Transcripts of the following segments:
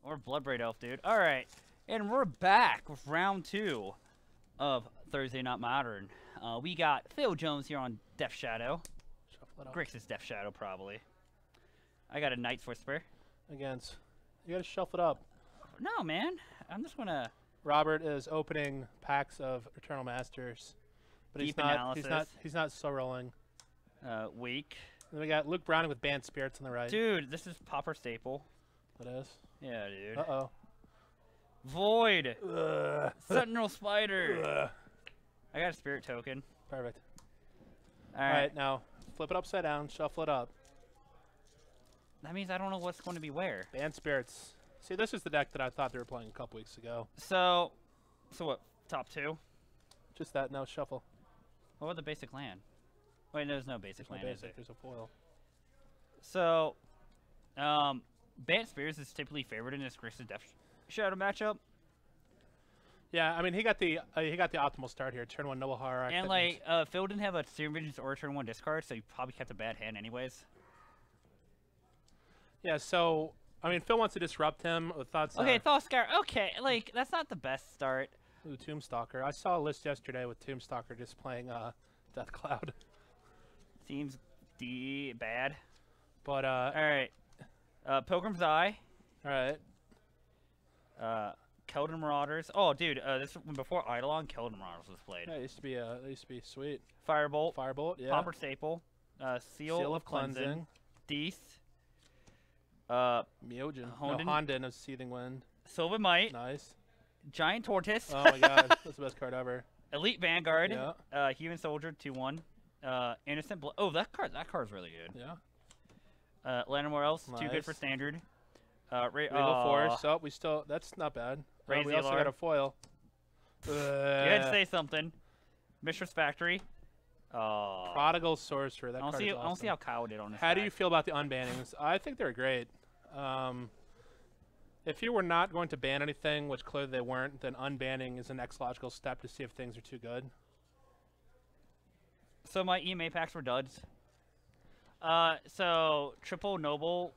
Or Bloodbraid Elf, dude. All right, and we're back with round 2 of Thursday Not Modern. We got Phil Jones here on Death Shadow. Shuffle it up. Grix is Death Shadow, probably. I got a Knight's Whisper. Against. You gotta shuffle it up. No, man. I'm just gonna... Robert is opening packs of Eternal Masters. But Deep analysis. He's not so rolling. Weak. Then we got Luke Browning with Bant Spirits on the right. Dude, this is Popper Staple. It is. Yeah, dude. Uh-oh. Void. Ugh. Sentinel Spider. Ugh. I got a Spirit Token. Perfect. All Alright, now flip it upside down, shuffle it up. That means I don't know what's going to be where. Bant Spirits. See, this is the deck that I thought they were playing a couple weeks ago. So what? Top 2? Just that, now shuffle. What about the basic land? Wait, there's no basic There's land, no is basic, there? there's a foil. So, Bant Spears is typically favored in this Grixis Death Shadow matchup. Yeah, I mean he got the optimal start here. Turn 1 Noble Hierarch. And like Phil didn't have a Serum Visions or turn 1 discard, so he probably kept a bad hand anyways. Yeah, so I mean Phil wants to disrupt him with thoughts. Okay, Thought-Scour. Okay, like that's not the best start. Ooh, Tombstalker. I saw a list yesterday with Tombstalker just playing Death Cloud. Seems bad. But All right, Pilgrim's Eye. All right. Keldon Marauders. Oh, dude, this before Eidolon, Keldon Marauders was played. Yeah, it used to be sweet. Firebolt. Firebolt, yeah. Popper Staple. Seal of Cleansing. Death. Myojin. Honden. No, Honden of Seething Wind. Sylvan Might. Nice. Giant Tortoise. Oh my god, that's the best card ever. Elite Vanguard. Yeah. Human Soldier 2/1. Innocent Blood. Oh, that card's really good. Yeah. Landomore Elves, too good Nice. for standard. Regal Force. Oh, we still. That's not bad. We also got a foil. You had to say something. Mistress Factory. Prodigal Sorcerer. That card is awesome. I don't see how Kyle did on this. How do you feel about the unbannings? I think they're great. If you were not going to ban anything, which clearly they weren't, then unbanning is the next logical step to see if things are too good. So my EMA packs were duds. So Triple Noble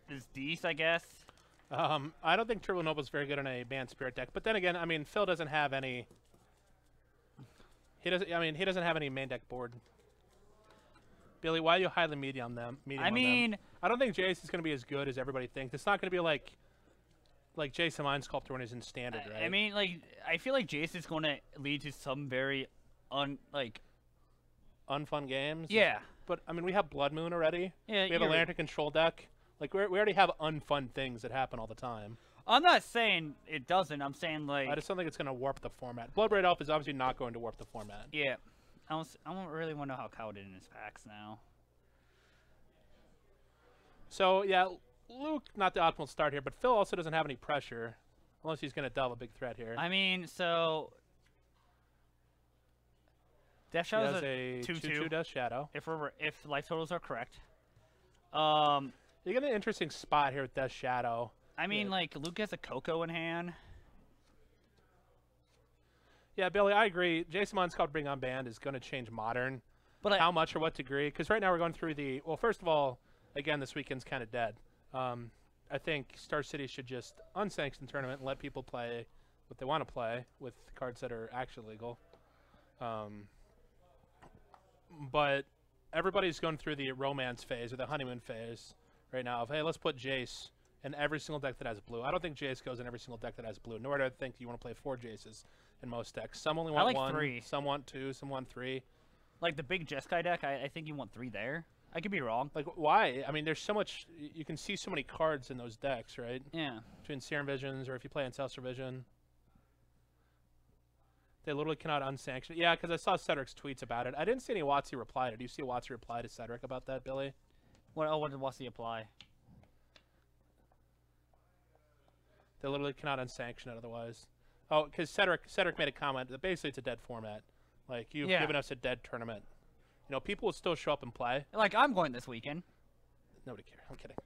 is decent, I guess. I don't think Triple Noble is very good in a Bant Spirit deck, but then again, I mean, Phil doesn't have any. He doesn't. I mean, he doesn't have any main deck board. Billy, why do you highly medium them? I mean, I don't think Jace is going to be as good as everybody thinks. It's not going to be like Jace the Mind Sculptor when he's in standard, right? I mean, like, I feel like Jace is going to lead to some very unfun games. Yeah. But I mean, we have Blood Moon already. Yeah. We have a Lantern Control deck. Like we already have unfun things that happen all the time. I'm not saying it doesn't. I'm saying like I just don't think it's going to warp the format. Bloodbraid Elf is obviously not going to warp the format. Yeah. I don't really want to know how Kyle did in his packs now. So yeah, Luke not the optimal start here, but Phil also doesn't have any pressure, unless he's going to delve a big threat here. I mean, so Death Shadow is a 2/2 Death Shadow. If life totals are correct. You get an interesting spot here with Death Shadow. I mean, like Luke has a Coco in hand. Yeah, Billy, I agree. Jason Mond's called Bring On Band is going to change Modern. But how much or what degree? Because right now we're going through the... Well, first of all, again, this weekend's kind of dead. I think Star City should just unsanction tournament and let people play what they want to play with cards that are actually legal. But everybody's going through the romance phase or the honeymoon phase right now of, hey, let's put Jace in every single deck that has blue. I don't think Jace goes in every single deck that has blue, nor do I think you want to play 4 Jaces in most decks. Some only want 1, 3. Some want 2, some want 3. Like the big Jeskai deck, I think you want 3 there. I could be wrong. Like, why? I mean, there's so much... You can see so many cards in those decks, right? Yeah. Between Serum Visions or if you play Ancestral Vision. They literally cannot unsanction. Yeah, because I saw Cedric's tweets about it. I didn't see any WotC reply to it. Do you see WotC reply to Cedric about that, Billy? What did WotC apply? They literally cannot unsanction it otherwise. Oh, because Cedric made a comment that basically it's a dead format. Like, you've given us a dead tournament. You know, people will still show up and play. Like, I'm going this weekend. Nobody cares. I'm kidding.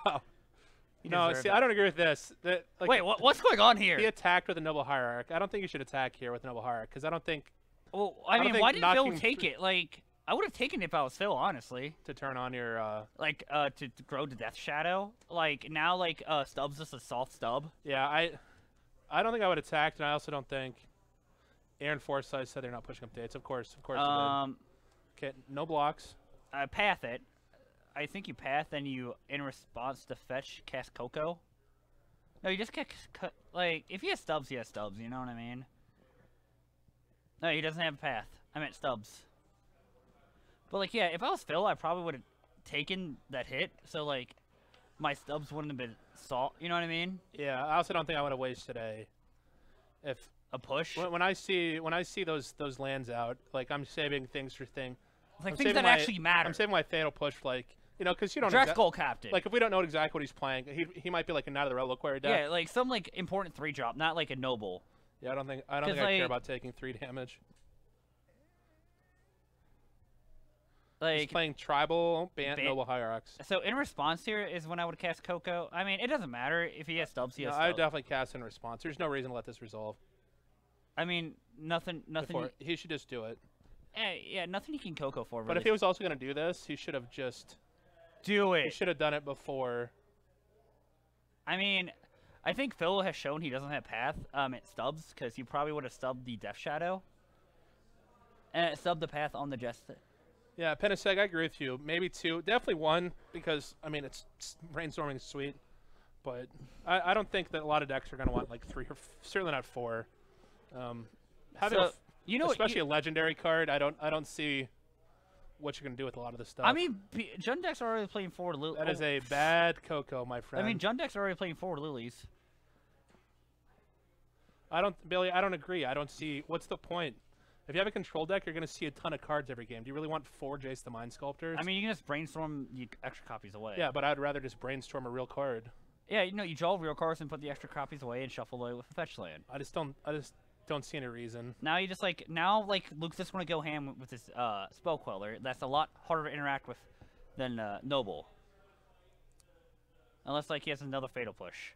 Ow. No, see, I don't agree with this. Like, wait, what's going on here? He attacked with a Noble Hierarch. I don't think you should attack here with Noble Hierarch, because I don't think... Well, I mean, why did Phil take it? Like... I would have taken it if I was Phil, honestly. To turn on your Like, to grow the Death Shadow. Like, now, like, Stub's just a soft stub. Yeah, I don't think I would attack, and I also don't think Aaron Forsyth said they're not pushing up dates. Of course. Okay, no blocks. Path it. I think you path, then you, in response to fetch, cast Coco. No, you just get, like, if he has Stubs, he has Stubs, you know what I mean? No, he doesn't have a path. I meant Stubs. But, like, yeah, if I was Phil, I probably would have taken that hit, so, like, my Stubs wouldn't have been salt, you know what I mean? Yeah, I also don't think I would have wasted if a push. When I see those lands out, like, I'm saving things for thing. Like, things that actually matter. I'm saving my fatal push for, like, you know, because you don't Dress Goal Captain. Like, if we don't know exactly what he's playing, he might be like a Knight of the Reliquary deck. Yeah, like some like important 3-drop, not like a Noble. Yeah, I don't think I care about taking 3 damage. Like, he's playing Tribal, Bant, Noble Hierarchs. So in response here is when I would cast Coco. I mean, it doesn't matter if he has Stubs, he has Stubs. I would definitely cast in response. There's no reason to let this resolve. I mean, nothing. He should just do it. Yeah, nothing he can Coco for. Really. But if he was also going to do this, he should have just... Do it. He should have done it before. I mean, I think Phil has shown he doesn't have Path at Stubs, because he probably would have stubbed the Death Shadow. And stubbed the Path on the Jester. Yeah, Penaseg, I agree with you. Maybe 2. Definitely 1, because, I mean, it's brainstorming is sweet. But I don't think that a lot of decks are going to want, like, 3 or certainly not 4. Especially a legendary card, I don't see what you're going to do with a lot of this stuff. I mean, Jund decks are already playing forward Lilies. That is a bad Coco, my friend. I mean, Jund decks are already playing forward Lilies. Billy, I don't agree. I don't see, what's the point? If you have a control deck, you're going to see a ton of cards every game. Do you really want 4 Jace the Mind Sculptors? I mean, you can just brainstorm the extra copies away. Yeah, but I'd rather just brainstorm a real card. Yeah, you know, you draw real cards and put the extra copies away and shuffle away with a fetch land. I just don't see any reason. Now you just like Luke's just going to go ham with his Spell Queller. That's a lot harder to interact with than Noble. Unless like he has another Fatal Push.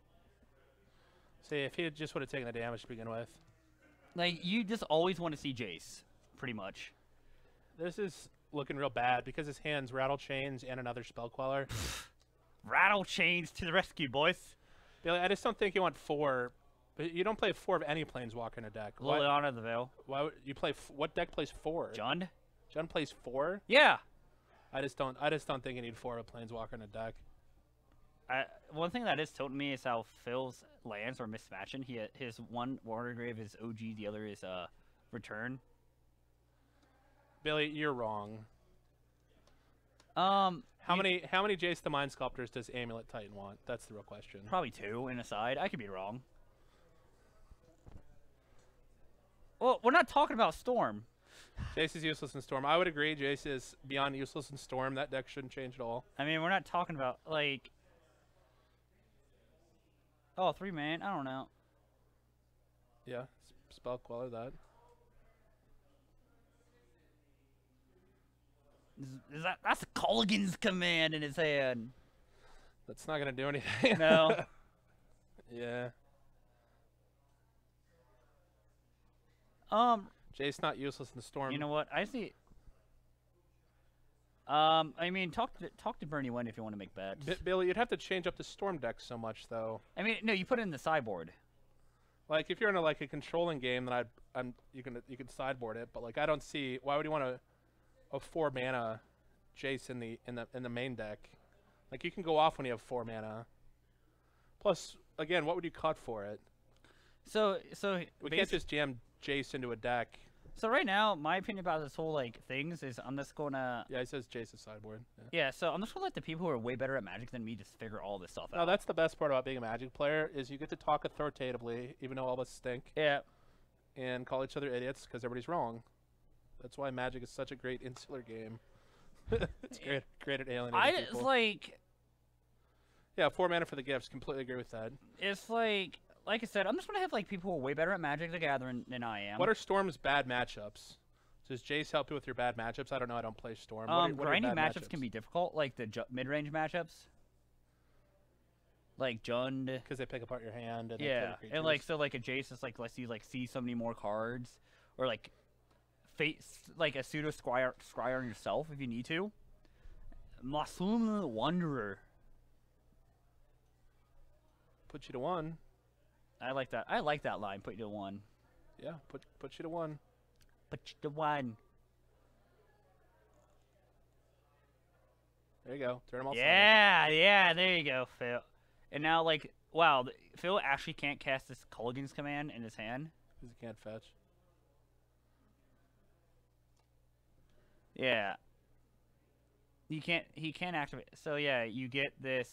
See, if he just would have taken the damage to begin with. Like, you just always want to see Jace, pretty much. This is looking real bad because his hands Rattle Chains and another Spell Queller. Rattle Chains to the rescue, boys. Billy, I just don't think you want 4. But you don't play 4 of any Planeswalker in a deck. Liliana of the Veil. Why would you play? What deck plays 4? Jund. Jund plays 4. Yeah. I just don't think you need 4 of Planeswalker in a deck. One thing that is tilting me is how Phil's lands are mismatching. His one Watergrave is OG, the other is Return. Billy, you're wrong. How many Jace the Mind Sculptors does Amulet Titan want? That's the real question. Probably 2 in a side. I could be wrong. Well, we're not talking about Storm. Jace is useless in Storm. I would agree. Jace is beyond useless in Storm. That deck shouldn't change at all. I mean, we're not talking about like. Oh, 3-man. I don't know. Yeah, Spell Queller that. That's Colligan's command in his hand. That's not gonna do anything. No. Yeah. Jace not useless in the Storm. You know what? I see. I mean, talk to Bernie Wen if you want to make bets. Billy, you'd have to change up the Storm deck so much, though. I mean, no, you put it in the sideboard. Like if you're in a controlling game, then you can sideboard it. But like I don't see why would you want a 4 mana Jace in the main deck? Like you can go off when you have 4 mana. Plus, again, what would you cut for it? So we can't just jam Jace into a deck. So right now, my opinion about this whole things is I'm just gonna. Yeah, he says Jace is sideboard. Yeah, so I'm just gonna let the people who are way better at Magic than me just figure all this stuff out. No, that's the best part about being a Magic player is you get to talk authoritatively, even though all of us stink. Yeah. And call each other idiots because everybody's wrong. That's why Magic is such a great insular game. It's great at alienating people. It's like. Yeah, 4 mana for the gifts. Completely agree with that. It's like I said, I'm just gonna have people who are way better at Magic the Gathering than I am. What are Storm's bad matchups? Does Jace help you with your bad matchups? I don't know. I don't play Storm. Grinding matchups can be difficult, like the mid-range matchups. Like Jund. Because they pick apart your hand. And yeah, and so a Jace is lets you see so many more cards, or like a pseudo scryer on yourself if you need to. Masum Wanderer. Put you to 1. I like that. I like that line. Put you to 1. Yeah, put you to 1. Put you to 1. There you go. Turn them all. Yeah, yeah. There you go, Phil. And now, like, wow, Phil actually can't cast this Culligan's command in his hand. Because he can't fetch. Yeah. He can't activate. So yeah, you get this.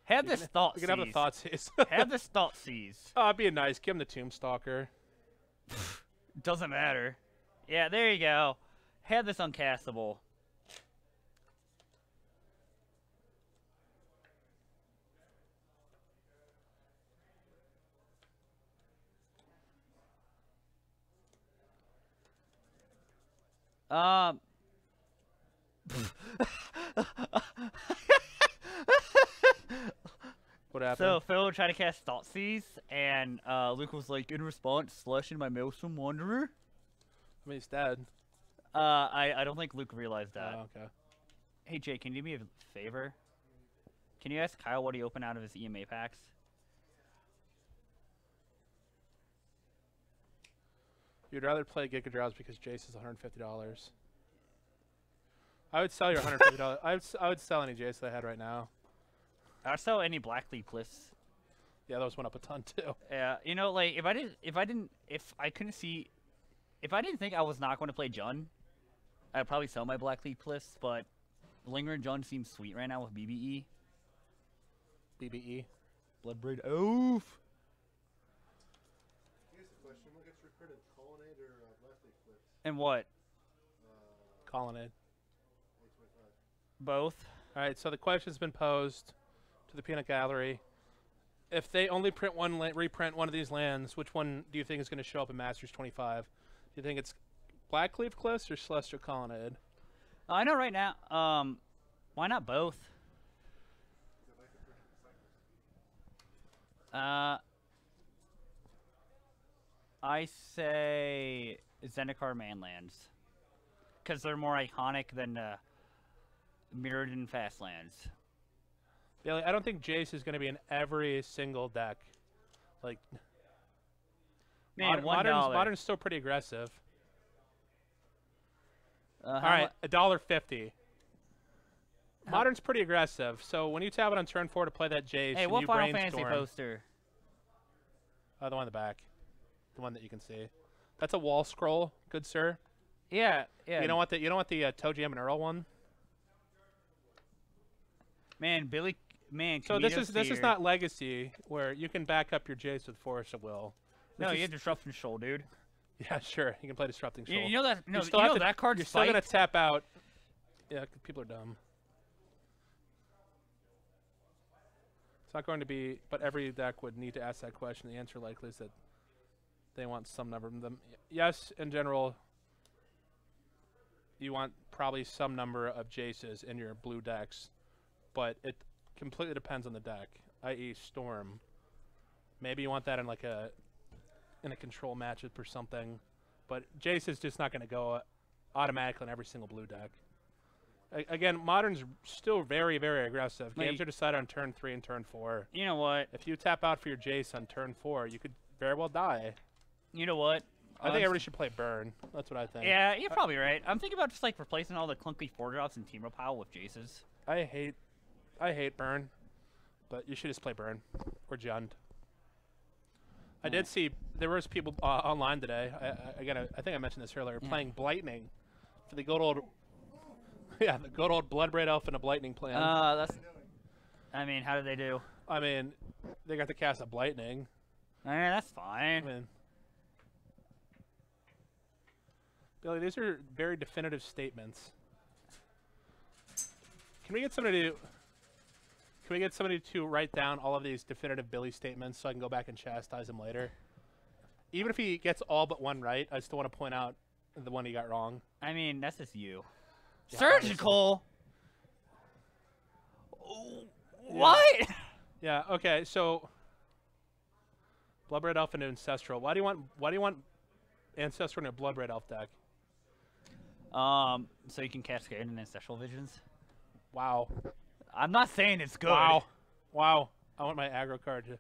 Have this thought. You can have the thought seize. Have this thought seize. Oh, it'd be nice. Give him the Tombstalker. Doesn't matter. Yeah, there you go. Have this uncastable. What happened? So Phil tried to cast Thought Seize, and Luke was like, in response, slashing my Maelstrom Wanderer. I mean, he's dead. I don't think Luke realized that. Oh, okay. Hey Jake, can you do me a favor? Can you ask Kyle what he opened out of his EMA packs? You'd rather play Giga Drowse because Jace is $150. I would sell your $150. I would sell any Jace that I had right now. I'd sell any Black Leaf Cliffs. Yeah, those went up a ton too. Yeah, you know, like if I didn't think I was not going to play Jund, I'd probably sell my Black Leaf Cliffs. But Lingering Jund seems sweet right now with BBE. BBE. Bloodbraid. Oof. Here's the question: what gets reprinted, Colonnade or Black Leaf Cliffs? And what? Colonnade. 825. Both. All right, so the question's been posed to the Peanut Gallery. If they only reprint one of these lands, which one do you think is going to show up in Masters 25? Do you think it's Blackleaf Cliffs or Celestial Colonnade? I know right now. Why not both? I say Zendikar Manlands, because they're more iconic than Mirrodin Fastlands. Yeah, I don't think Jace is going to be in every single deck. Like, Man, Modern's still pretty aggressive. All right, $1.50. Modern's pretty aggressive. So when you tap it on turn 4 to play that Jace, Hey, and what you Final brainstorm, Fantasy poster? the one in the back, the one that you can see. That's a wall scroll, good sir. Yeah, yeah. You don't want the Toe Jam and Earl one. Man, Billy. Man, So this Kamito's is here. not Legacy where you can back up your Jace with Force of Will. No, This you is- have Disruption Shoal, dude. Yeah, sure. You can play Disrupting Shoal. You know that? No, You you still have know to- that card's You're still gonna spiked? tap out. Yeah, 'cause people are dumb. It's not going to be, but every deck would need to ask that question. The answer likely is that they want some number of them. Yes, in general, you want probably some number of Jaces in your blue decks, but it completely depends on the deck, i.e. Storm. Maybe you want that in like a control matchup or something, but Jace is just not going to go automatically in every single blue deck. Again, Modern's still very, very aggressive. Wait. Games are decided on turn 3 and turn 4. You know what? If you tap out for your Jace on turn 4, you could very well die. You know what? I think everybody should play Burn. That's what I think. Yeah, you're probably right. I'm thinking about just like replacing all the clunky 4-drops in Team Pile with Jaces. I hate Burn, but you should just play Burn or Jund. I did see there was people online today. I think I mentioned this earlier. Playing Blightning for the good old, the good old Bloodbraid Elf and a Blightning plan. I mean, how did they do? I mean, they got to cast a Blightning. I mean, that's I fine. mean, Billy, these are very definitive statements. Can we get somebody to write down all of these definitive Billy statements so I can go back and chastise him later? Even if he gets all but one right, I still want to point out the one he got wrong. I mean, that's just you. Yeah, Surgical. What? Yeah. Okay. So, Bloodbraid Elf and Ancestral. Why do you want Ancestral in a Bloodbraid Elf deck? So you can cascade in ancestral visions. Wow. I'm not saying it's good. Wow. Wow. I want my aggro card to.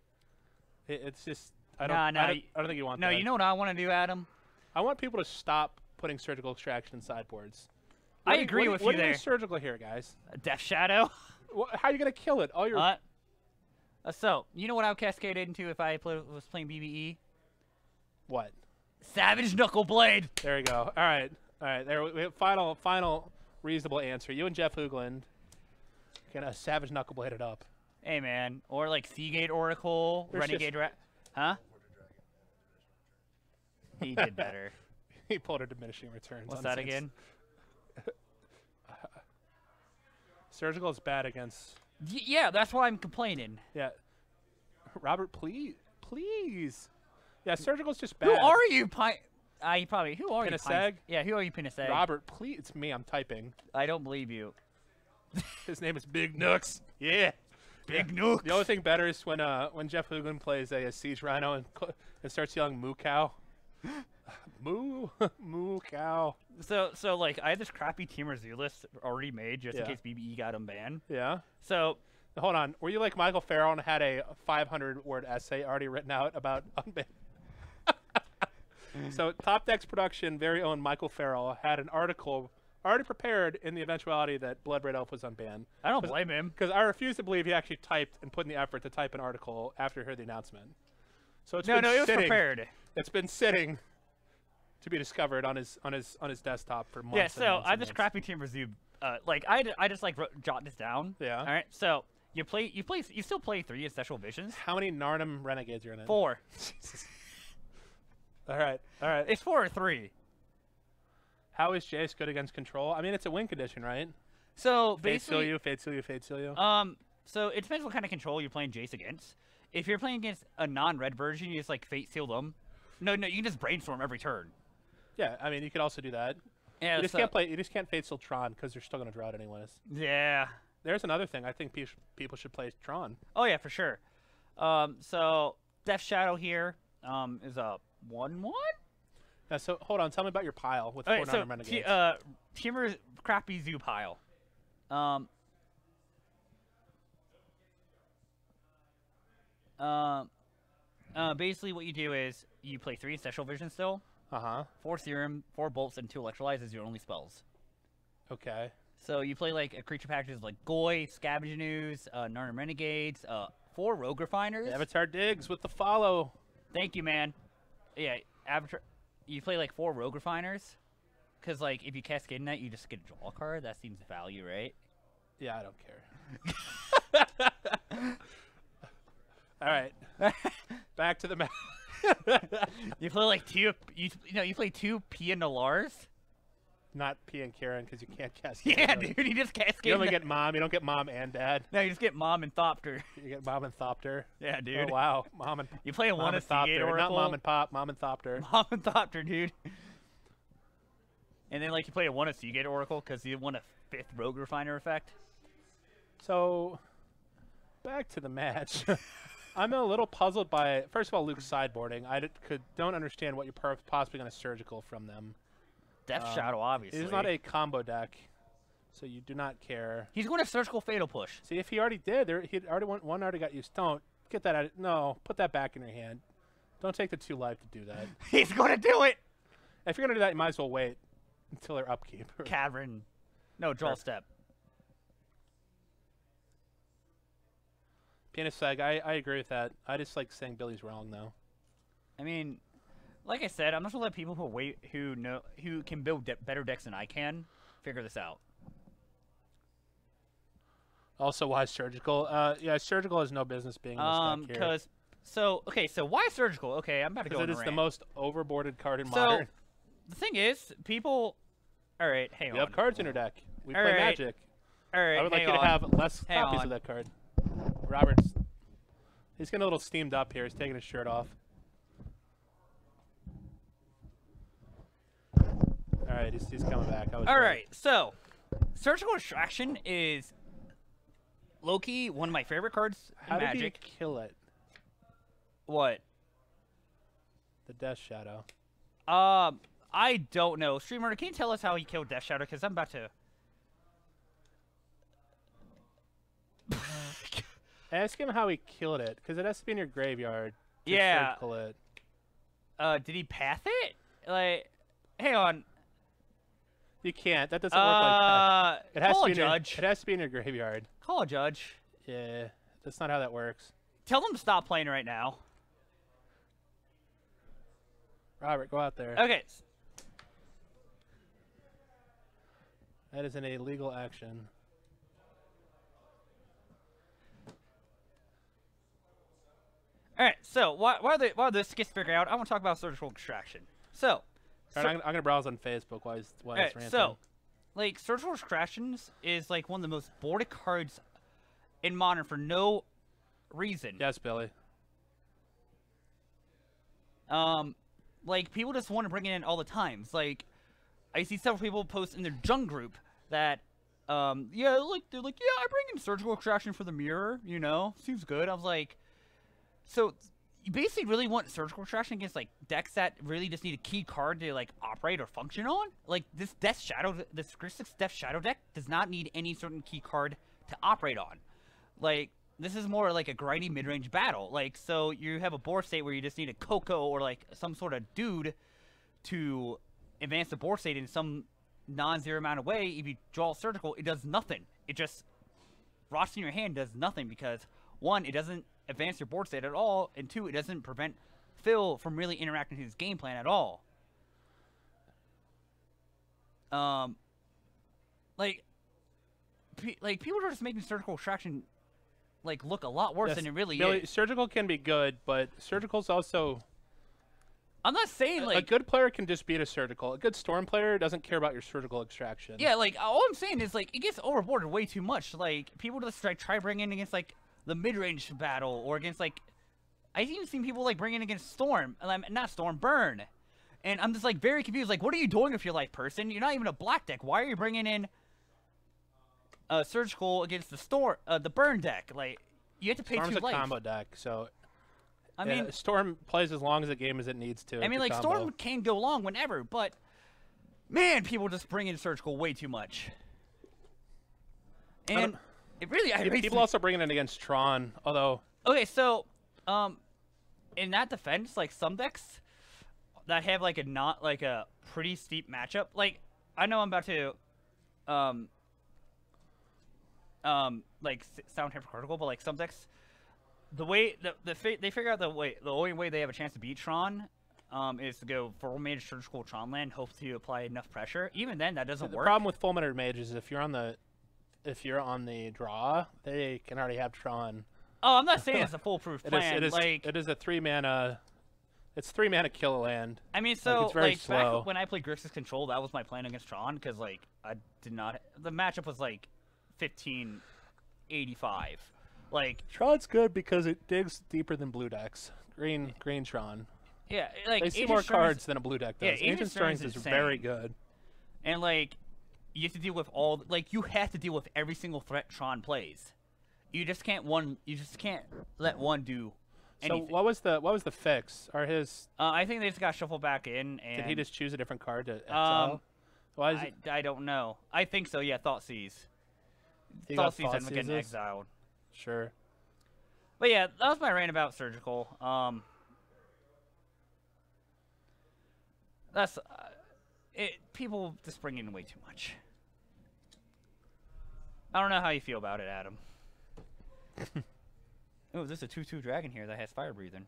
It's just. I don't think you want that. No, you know what I want to do, Adam? I want people to stop putting surgical extraction in sideboards. I agree with you there. What is surgical here, guys? A Death Shadow. How are you gonna kill it? All your. So you know what I would cascade into if I was playing BBE? What? Savage Knuckle Blade. There you go. All right. There we have final reasonable answer. You and Jeff Hoogland can Savage Knuckle Blade it up. Hey man, or like Seagate Oracle, Renegade huh? He did better. He pulled a diminishing returns. What's that again? Surgical is bad against. Yeah, that's why I'm complaining. Yeah. Robert, please. Yeah, surgical is just bad. Who are you, Who are you, Pinaseg? Yeah, who are you, Pinaseg? Robert, please. It's me. I'm typing. I don't believe you. His name is Big Nooks. Yeah. Big Nooks. The only thing better is when Jeff Hoogland plays a Siege Rhino and starts yelling moo cow. moo cow. So like I had this crappy Team Zoo list already made just in case BBE got him banned. Yeah. So hold on. Were you like Michael Farrell and had a 500-word essay already written out about unban? So Top Deck's production, very own Michael Farrell, had an article already prepared in the eventuality that Blood Red Elf was unbanned. I don't blame him. Because I refuse to believe he actually typed and put in the effort to type an article after he heard the announcement. So it's it was prepared. It's been sitting to be discovered on his desktop for months. Yeah, so months I had this crappy Team Zoo. Like I just like jot this down. Yeah. All right. So you still play 3 Ancestral Visions. How many Narnum Renegades are in it? 4. All right. It's 4 or 3. How is Jace good against control? I mean, it's a win condition, right? So Fade basically, Seal You. So it depends what kind of control you're playing Jace against. If you're playing against a non-red version, you just like Fate Seal them. No, you can just Brainstorm every turn. Yeah, I mean, you could also do that. Yeah, you just can't Fate Seal Tron because they're still gonna draw it anyways. Yeah. There's another thing. I think people should play Tron. Oh yeah, for sure. So Death Shadow here is a 1/1. Yeah, so hold on. Tell me about your pile with 4 Narnum Renegades. Teamer's crappy zoo pile. Basically what you do is you play 3 Ancestral Vision still. 4 Serum, 4 Bolts, and 2 Electrolyze as your only spells. Okay. So you play like a creature packages like Goy, Scavenge News, Narnum Renegades, 4 Rogue Refiners. Avatar Diggs with the follow. Thank you, man. Yeah, Avatar. You play like 4 Rogue Refiners, because like if you cascade in that, you just get a draw card. That seems value, right? Yeah, I don't care. All right, back to the match. You play like 2. You play 2 Pia Nalars. Not P and Karen because you can't cascade. Yeah, dude, you just cascade. You only get mom. You don't get mom and dad. No, you just get mom and Thopter. You get mom and Thopter. Yeah, dude. Oh wow, mom and. You play a mom 1 and Seagate Thopter, Oracle. not mom and pop. Mom and Thopter. Mom and Thopter, dude. And then like you play a 1 Seagate Oracle because you want a 5th Rogue Refiner effect. So, back to the match. I'm a little puzzled by first of all Luke's sideboarding. I don't understand what you're possibly going to surgical from them. Death Shadow, obviously. It is not a combo deck, so you do not care. He's going to Surgical Fatal Push. See, if he already did, he'd already one already got used. Don't get that out. No, put that back in your hand. Don't take the 2 life to do that. He's going to do it. If you're going to do that, you might as well wait until their upkeep. Cavern. No, draw step. Pinaseg, I agree with that. I just like saying Billy's wrong, though. I mean, like I said, I'm not going to let people who can build better decks than I can figure this out. Also, why surgical? Yeah, surgical has no business being in this deck here. So why surgical? Okay, I'm about to go on a Because it is rant. the most overboarded card in Modern. The thing is, people... All right, hang on. You have cards in your deck. We All play right. Magic. All right, I would like hang you to on. have less Hang copies on. of that card. Robert's... He's getting a little steamed up here. He's taking his shirt off. All right, he's coming back. All right, so Surgical Extraction is low-key one of my favorite cards in How Magic. did he kill it? What? The Death Shadow. I I don't know. Streamer, can you tell us how he killed Death Shadow? Because I'm about to... Ask him how he killed it, because it has to be in your graveyard. To Yeah. circle it. Did he path it? Like, hang on. You can't. That doesn't work like that. It has Call to be a in your, judge. it has to be in your graveyard. Call a judge. Yeah, that's not how that works. Tell them to stop playing right now. Robert, go out there. Okay. That is an illegal action. All right. So while this gets figured out, I want to talk about surgical extraction. So. Alright, I'm gonna browse on Facebook while he's ranting. So, like, surgical extractions is like one of the most boarded cards in Modern for no reason. Yes, Billy. Like, people just want to bring it in all the times. Like, I see several people post in their junk group that, yeah, like, they're like, yeah, I bring in surgical extraction for the mirror, you know, seems good. I was like, so you basically really want surgical extraction against, like, decks that really just need a key card to, like, operate or function on? Like, this Death Shadow, this Grixis Death Shadow deck does not need any certain key card to operate on. Like, this is more like a grindy mid-range battle. Like, so you have a board state where you just need a Coco or, like, some sort of dude to advance the board state in some non-zero amount of way. If you draw surgical, it does nothing. It just rots in your hand, does nothing because, one, it doesn't advance your board state at all, and two, it doesn't prevent Phil from really interacting with his game plan at all. Like people are just making surgical extraction like look a lot worse than it really Billy, is. surgical can be good, but surgical's also. I'm not saying like a good player can just beat a surgical. A good storm player doesn't care about your surgical extraction. Yeah, like all I'm saying is like it gets overboarded way too much. Like people just try bringing in against like the mid-range battle or against like I've even seen people like bring in against Storm, not Storm, Burn, and I'm just like very confused. Like, what are you doing with your life, person? You're not even a black deck. Why are you bringing in surgical against the Storm, the Burn deck? Like, you have to pay Storm's 2 life. a combo deck, so. I mean, Storm plays as long as a game as it needs to. I mean, like Storm can go long whenever, but man, people just bring in surgical way too much, and it really people also bring it in against Tron, although. Okay, so in that defense, like some decks that have like a pretty steep matchup, like I know I'm about to like sound hypocritical, but like some decks, the way they figure out the only way they have a chance to beat Tron is to go full mage surgical Tron land, hope to apply enough pressure. Even then, that doesn't work. The problem with full meta mages is if you're on the draw, they can already have Tron. Oh, I'm not saying it's a foolproof plan. It is a 3-mana. It's 3-mana kill a land. I mean, so it's very like slow. back when I played Grixis Control, that was my plan against Tron because like I did not. The matchup was like 1585. Like Tron's good because it digs deeper than blue decks. Green Tron. Yeah, like they see Agent more Stern's, cards than a blue deck does. Yeah, Agent Stern's Stern's is very insane. good. And like you have to deal with all you have to deal with every single threat Tron plays. You just can't let one do anything. So what was the fix? Are his I think they just got shuffled back in and did he just choose a different card to exile? Why is it I don't know. I think so, yeah, Thoughtseize. Thoughtseizes? Thoughtseize and getting exiled. Sure. But yeah, that was my rant about surgical. That's people just bring in way too much. I don't know how you feel about it, Adam. Oh, there's a 2/2 dragon here that has fire breathing.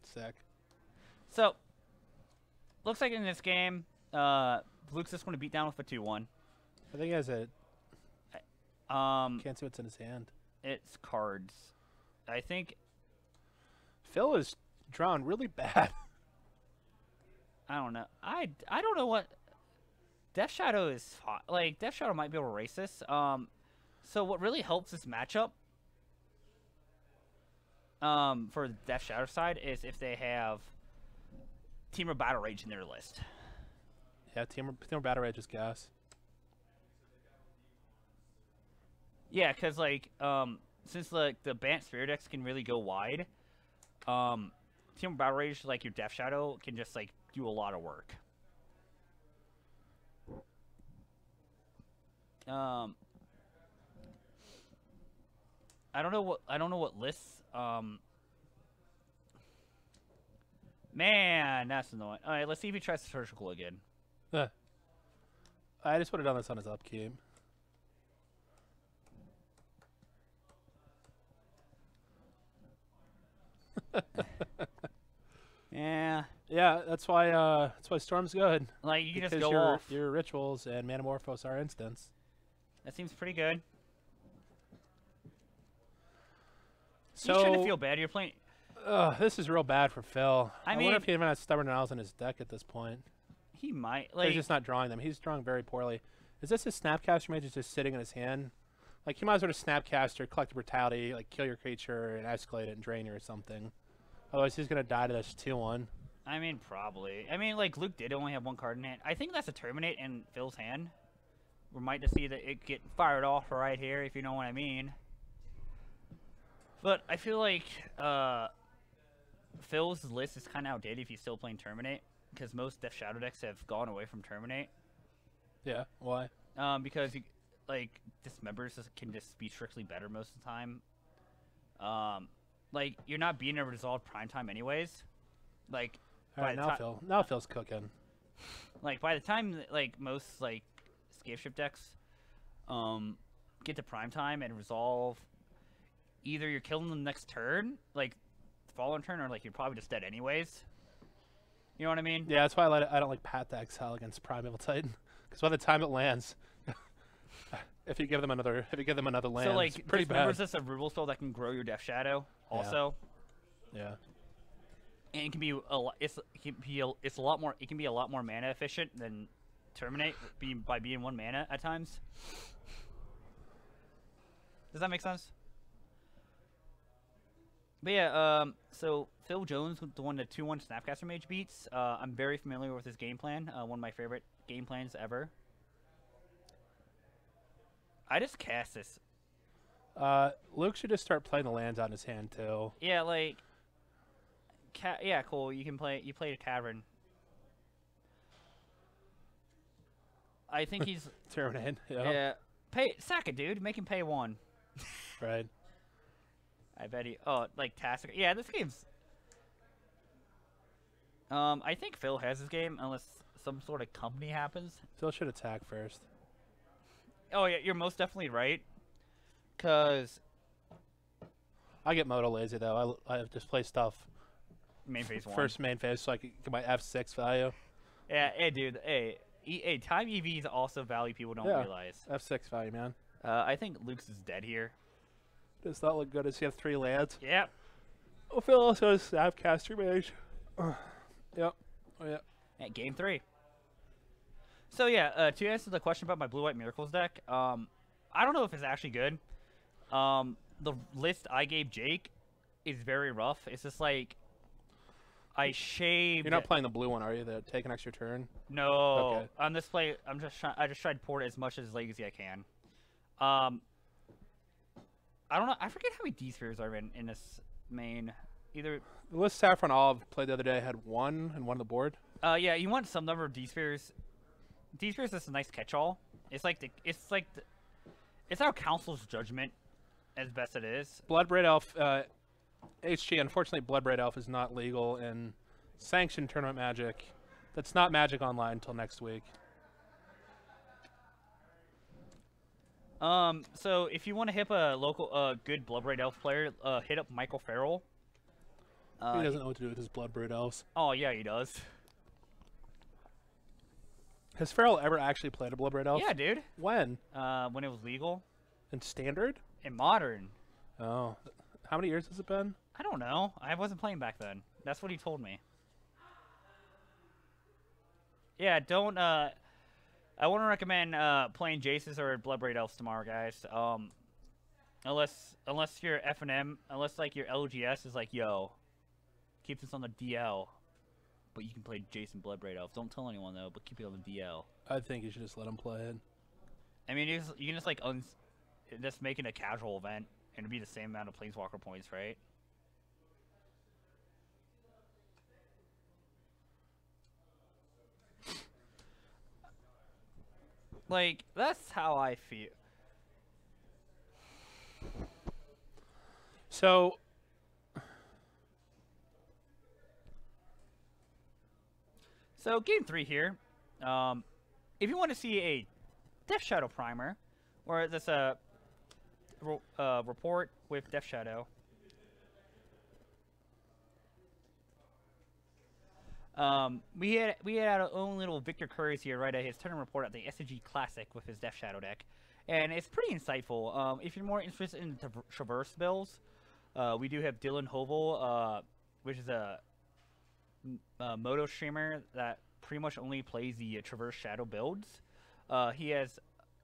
Sick. So, looks like in this game, Luke's just going to beat down with a 2-1. I think he has a. Can't see what's in his hand. It's cards. I think Phil is drawn really bad. I don't know. I don't know what Death Shadow is like. Death Shadow might be able to erase this. So what really helps this matchup for the Death Shadow side is if they have Team of Battle Rage in their list. Yeah, Team of Battle Rage is gas. Yeah, because like since like the Bant Sphere decks can really go wide, Team of Battle Rage like your Death Shadow can just like do a lot of work. I don't know what lists. Man, that's annoying. All right, let's see if he tries surgical again. I just would have done this on his upkeep. Yeah. Yeah, that's why Storm's good. Like you can just Because go off. your rituals and Manamorphose are instants. That seems pretty good. So You shouldn't feel bad. You're playing. this is real bad for Phil. I wonder mean- if he even has Stubborn Owls in his deck at this point. He might He's like. just not drawing them. He's drawing very poorly. Is this his Snapcaster Mage just sitting in his hand? Like, he might as well just Snapcaster, collect Brutality, like, kill your creature and escalate it and drain you or something. Otherwise, he's going to die to this 2-1. I mean, probably. I mean, like Luke did only have one card in hand. I think that's a Terminate in Phil's hand. We might just see that it get fired off right here, if you know what I mean. But I feel like Phil's list is kind of outdated if he's still playing Terminate, because most Death Shadow decks have gone away from Terminate. Yeah, why? Because you, like Dismembers can just be strictly better most of the time. Like you're not being able to resolve Primetime anyways. Like All right, now Phil's cooking. Like by the time like most like Scape Shift decks get to Primetime and resolve, either you're killing them next turn, like the following turn, or like you're probably just dead anyways. You know what I mean? Yeah, that's why I don't like Path to Exile against Primeval Titan, because by the time it lands, if you give them another land, So like it's pretty bad. Dismembers is a removal spell that can grow your Death Shadow also. Yeah. And it can be a lot. It's a lot more. It can be a lot more mana efficient than Terminate, by being 1 mana at times. Does that make sense? But yeah, so Phil Jones, the one the 2-1 Snapcaster Mage beats. I'm very familiar with his game plan. One of my favorite game plans ever. I just cast this. Luke should just start playing the lands out in his hand too. Yeah, like. Yeah, cool. You can play. You played a Cavern. I think he's. Terminate. Yeah. Yeah. Sack it, dude. Make him pay 1. Right. I bet he. Oh, like Task. Yeah, this game's. I think Phil has this game unless some sort of company happens. Phil should attack first. Oh yeah, you're most definitely right. Cause I get Moto lazy though. I just play stuff main phase 1. first main phase so I can get my F6 value. Yeah, hey dude, hey, time EVs also value people don't realize. F6 value, man. I think Luke's is dead here. Does not look good as you have 3 lands. Yep. Oh, Phil also has Snapcaster Mage. Yep. Oh, yeah. At game 3. So yeah, to answer the question about my Blue White Miracles deck, I don't know if it's actually good. The list I gave Jake is very rough. It's just like I shaved. You're not playing the blue one, are you? The take an extra turn. No. Okay. On this play, I just tried to port as much as legacy I can. I don't know. I forget how many D-spheres are in this main. Either. The list Saffron Olive played the other day had 1 and 1 on the board. Yeah, you want some number of D-spheres. D-spheres is a nice catch-all. It's our Council's Judgment, as best it is. Bloodbraid Elf, HG. Unfortunately, Bloodbraid Elf is not legal in sanctioned tournament Magic. That's not Magic Online until next week. So if you want to hit a local, good Bloodbraid Elf player, hit up Michael Farrell. He doesn't know what to do with his Bloodbraid Elves. Oh yeah, he does. Has Farrell ever actually played a Bloodbraid Elf? Yeah, dude. When? When it was legal. In Standard? In Modern. Oh. How many years has it been? I don't know. I wasn't playing back then. That's what he told me. Yeah, don't, I wouldn't recommend, playing Jaces or Bloodbraid Elves tomorrow, guys. Unless you're F&M, unless, like, your LGS is like, yo, keep this on the DL. But you can play Jason Bloodbraid Elves. Don't tell anyone, though, but keep it on the DL. I think you should just let him play it. I mean, you can just, like, just make it a casual event, and it'd be the same amount of Planeswalker points, right? Like, that's how I feel. So, game 3 here. If you want to see a Death Shadow primer, or this report with Death Shadow, we had our own little Victor Curry's here right at his tournament report at the SCG Classic with his Death Shadow deck, and it's pretty insightful. If you're more interested in traverse builds, we do have Dylan Hovel, which is a Moto streamer that pretty much only plays the Traverse Shadow builds. He has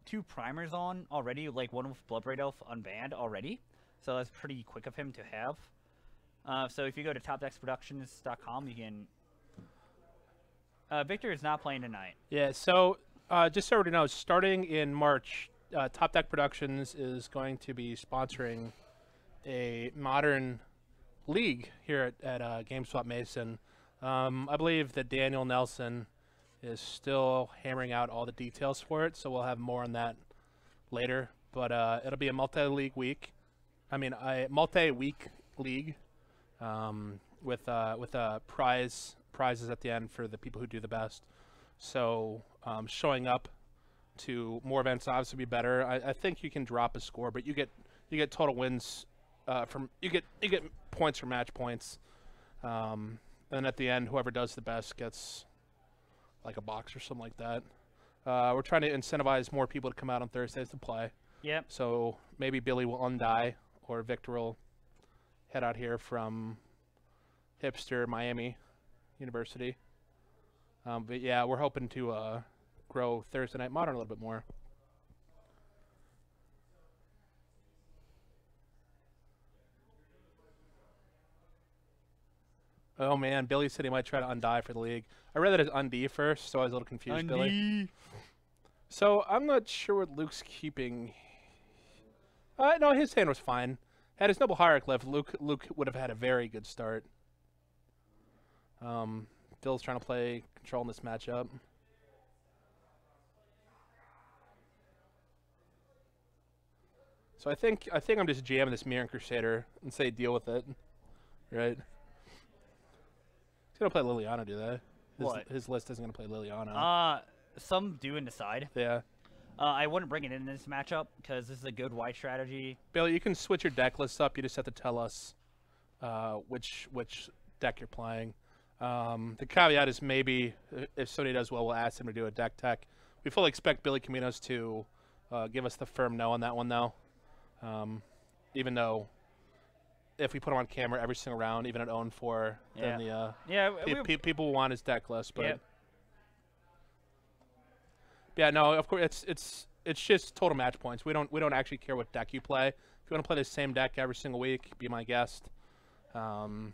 2 primers on already, like one with Bloodbraid Elf unbanned already, so that's pretty quick of him to have. So if you go to topdecksproductions.com, you can... Victor is not playing tonight. yeah, so just so everybody knows, starting in March, Top Deck Productions is going to be sponsoring a modern league here at GameSwap Mason. I believe that Daniel Nelson is still hammering out all the details for it, so we'll have more on that later. But it'll be a multi-week league, with prizes at the end for the people who do the best. So showing up to more events obviously be better. I think you can drop a score, but you get total wins from you get points for match points. And at the end, whoever does the best gets like a box or something like that. We're trying to incentivize more people to come out on Thursdays to play. Yep. So maybe Billy will undie, or Victor will head out here from hipster Miami University. But yeah, we're hoping to grow Thursday Night Modern a little bit more. Oh man, Billy said he might try to undie for the league. I read that as undie first, so I was a little confused, Billy. So I'm not sure what Luke's keeping. No, his hand was fine. Had his Noble Hierarch left, Luke would have had a very good start. Bill's trying to play control in this matchup. So I think I'm just jamming this Mirror Crusader and say deal with it, right? He's gonna play Liliana, do they? His list isn't gonna play Liliana. Some do in the side. Yeah. I wouldn't bring it in this matchup because this is a good white strategy. Billy, you can switch your deck list up. You just have to tell us which deck you're playing. The caveat is maybe if somebody does well, we'll ask him to do a deck tech. We fully expect Billy Caminos to give us the firm no on that one, though. Even though if we put him on camera every single round, even at 0-4, then people want his deck list. But yeah, no, of course it's just total match points. We don't actually care what deck you play. If you want to play the same deck every single week, be my guest. But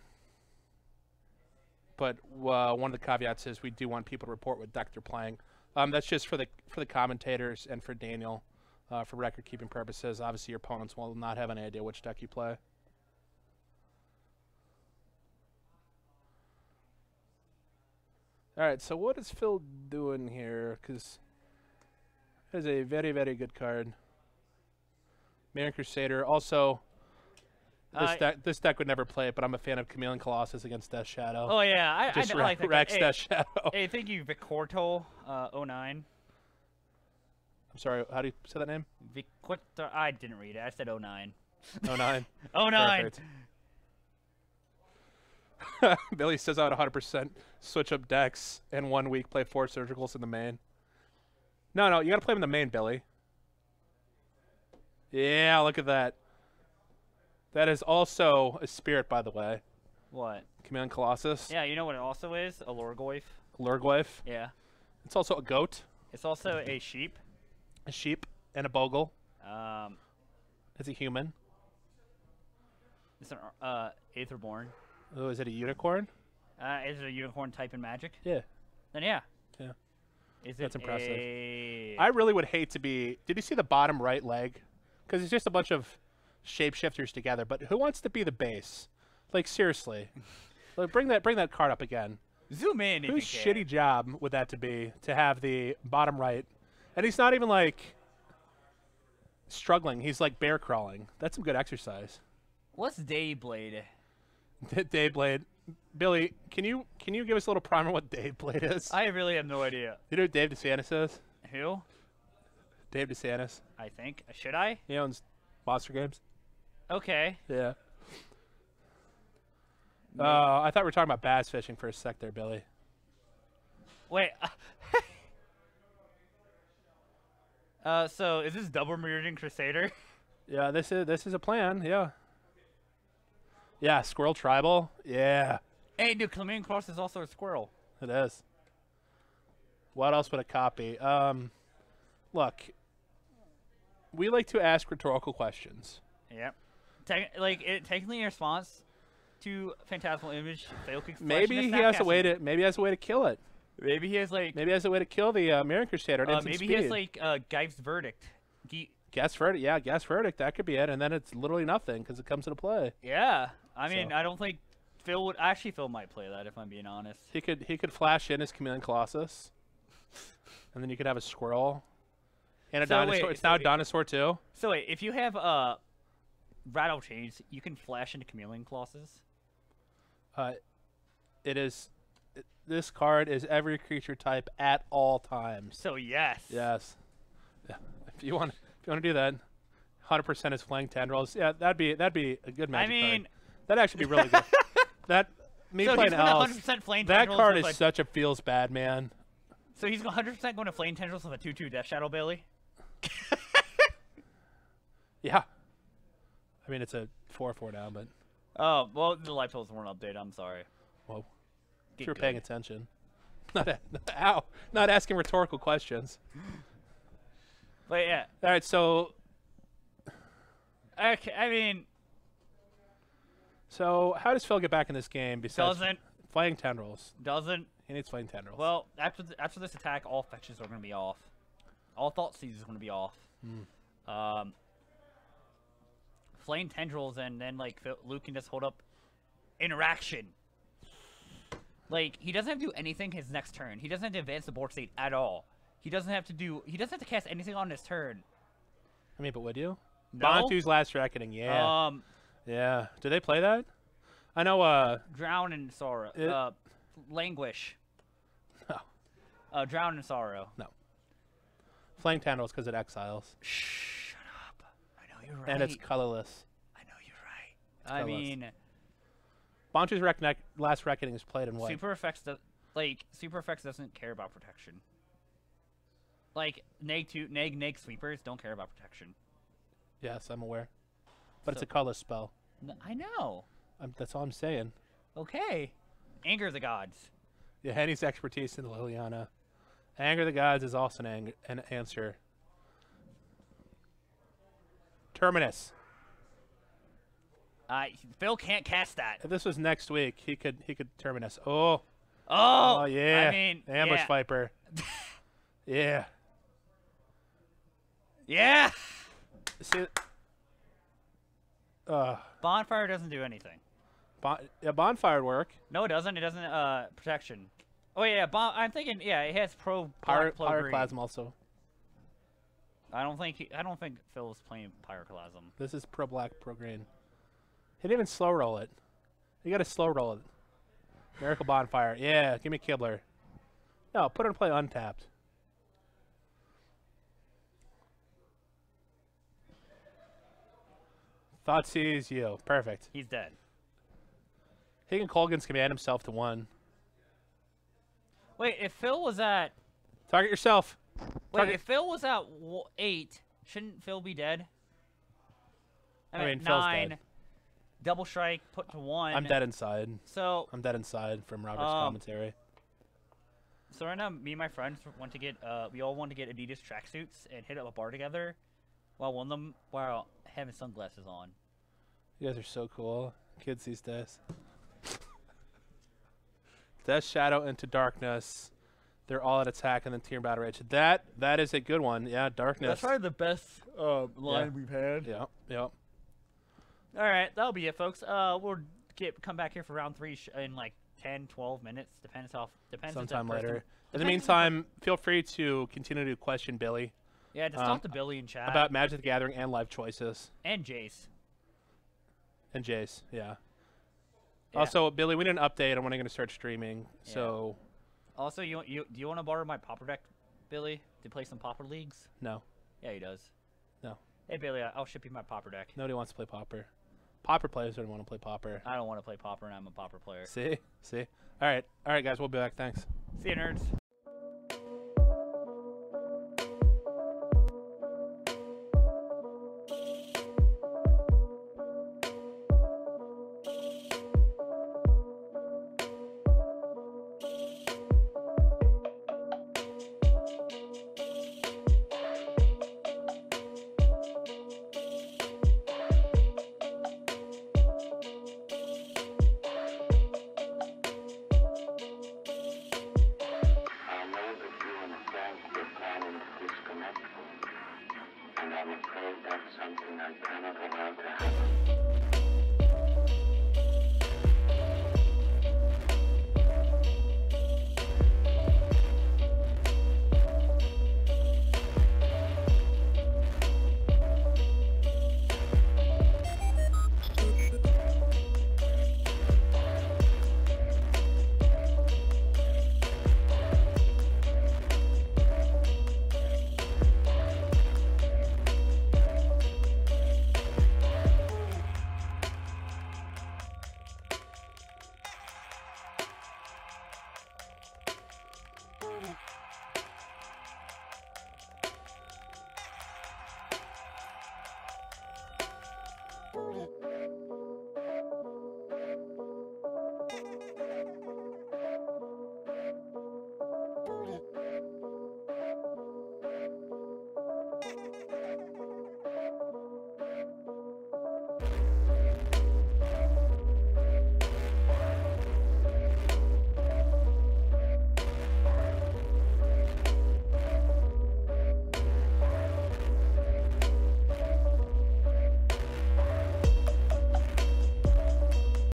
one of the caveats is we do want people to report what deck they're playing. That's just for the commentators and for Daniel, for record keeping purposes. Obviously, your opponents will not have any idea which deck you play. All right, so what is Phil doing here? Because that is a very, very good card. Mirror Crusader. Also, this deck would never play it, but I'm a fan of Chameleon Colossus against Death Shadow. Oh yeah, I like that. Rex Death Shadow. Hey, thank you, Vicorto 09. I'm sorry, how do you say that name? Vicorto. I didn't read it. I said 09. 09. 09. Perfect. Billy says I would 100% switch up decks and 1 week play 4 surgicals in the main. No, you gotta play them in the main, Billy. Yeah, look at that. That is also a spirit, by the way. What? Chameleon Colossus. Yeah, you know what it also is? A Lorgoyf. Lorgoyf. Yeah. It's also a goat. It's also a sheep. A sheep and a bogle. It's a human. It's an Aetherborn. Oh, is it a unicorn? Is it a unicorn type in Magic? Yeah. Then yeah. Yeah. That's impressive. I really would hate to be... Did you see the bottom right leg? Because it's just a bunch of shapeshifters together. But who wants to be the base? Like, seriously. Like, bring that card up again. Zoom in if Whose you can. shitty job would that to be to have the bottom right And he's not even like struggling. He's like bear crawling. That's some good exercise. What's Dayblade? Dayblade. Billy, can you give us a little primer on what Dayblade is? I really have no idea. You know who Dave DeSantis is? Who? Dave DeSantis. I think. Should I? He owns Monster Games. Okay. Yeah. I thought we were talking about bass fishing for a sec there, Billy. Wait. So is this double Meridian Crusader? Yeah, this is a plan. Yeah. Yeah, Squirrel Tribal. Yeah, Hey, dude, Chameleon Cross is also a squirrel. it is. What else would it copy? Look, we like to ask rhetorical questions. Yep. Technically in response to Phantasmal Image, Fail Kicks Maybe he has a way to. Maybe he has a way to kill it. Maybe he has like. Maybe he has a way to kill the Meridian Crusader. At instant Maybe speed. he has like Geif's Verdict. Guess verdict. Yeah, guess verdict. That could be it. And then it's literally nothing because it comes into play. Yeah. I mean, So. I don't think Phil would. Actually, Phil might play that if I'm being honest. He could flash in his Chameleon Colossus, and then you could have a squirrel and a dinosaur. It's now a dinosaur too. So wait, if you have Rattle Chains, you can flash into Chameleon Colossus. This card is every creature type at all times. So yes. Yes. Yeah. If you want to do that, 100% is Flying Tendrils. Yeah, that'd be a good magic card. That'd actually be really good. That me so playing he's gonna Alice. 100% Flame That Tendrils card with is such a feels bad man. So he's 100% going to Flame Tendrils with a 2/2 Death Shadow Bailey. Yeah. I mean, it's a 4/4 now, but Oh well, the life totals weren't updated. I'm sorry. whoa. Get If you're good. paying attention. Not asking rhetorical questions. But yeah. All right, so Okay. I mean, how does Phil get back in this game besides doesn't Flying Tendrils? He needs Flying Tendrils. Well, after this attack, all fetches are going to be off. All Thought Seeds is going to be off. Flame Tendrils, and then like Luke can just hold up Interaction. Like he doesn't have to do anything his next turn. He doesn't have to advance the board state at all. He doesn't have to cast anything on his turn. I mean, but would you? No? Bantu's Last Reckoning, yeah. Yeah. Do they play that? I know, Drown in Sorrow. Languish. No. Drown in Sorrow. No. Flying Tendrils because it exiles. Shut up. I know you're right. And it's colorless. I know you're right. I colorless. mean, Bantu's Last Reckoning is played in what? Super Effects doesn't care about protection. Like neg sweepers don't care about protection. Yes, I'm aware. But it's a colorless spell. I know. That's all I'm saying. Okay. Anger the Gods. Yeah, Henny's expertise in Liliana. Anger the Gods is also an answer. Terminus. Phil can't cast that. If this was next week, he could Terminus. Oh. Oh. Oh yeah. I mean, Ambush yeah. Viper. Yeah. Yeah. See. Bonfire doesn't do anything. Bonfire would work. No, it doesn't. It doesn't. Protection. Oh yeah. I'm thinking. Yeah, it has pro. Pyroclasm also. I don't think Phil's playing Pyroclasm. This is pro black, pro green. He didn't even slow roll it. You got to slow roll it. Miracle Bonfire. Yeah, give me Kibler. No, put it in play untapped. Thought sees you. Perfect. He's dead. He can Colgan's command himself to 1. Wait, if Phil was at Target yourself. if Phil was at 8, shouldn't Phil be dead? I mean, Phil's 9. dead. Double strike, put to 1. I'm dead inside. So I'm dead inside from Robert's commentary. So right now, me and my friends want to get we all want to get Adidas tracksuits and hit up a bar together, while having sunglasses on. You guys are so cool, kids these days. Death Shadow into Darkness. They're all at attack and then Tear Battle Rage. That is a good one. Yeah, Darkness. That's probably the best line we've had. Yeah, yeah. All right, that'll be it, folks. We'll come back here for round 3 in like 10, 12 minutes. Depends Sometime later. In the meantime, feel free to continue to question Billy. Yeah, just talk to Billy in chat. About Magic the Gathering and life choices. And Jace. And Jace, yeah. Also, Billy, we need an update on when I'm going to start streaming. Yeah. So. Also, do you want to borrow my Pauper deck, Billy, to play some Pauper leagues? No. Yeah, he does. No. Hey, Billy, I'll ship you my Pauper deck. Nobody wants to play Pauper. Pauper players don't want to play Pauper. I don't want to play Pauper, and I'm a Pauper player. See? See? All right, guys, we'll be back. Thanks. See you, nerds. And I'm afraid that's something I cannot allow to happen.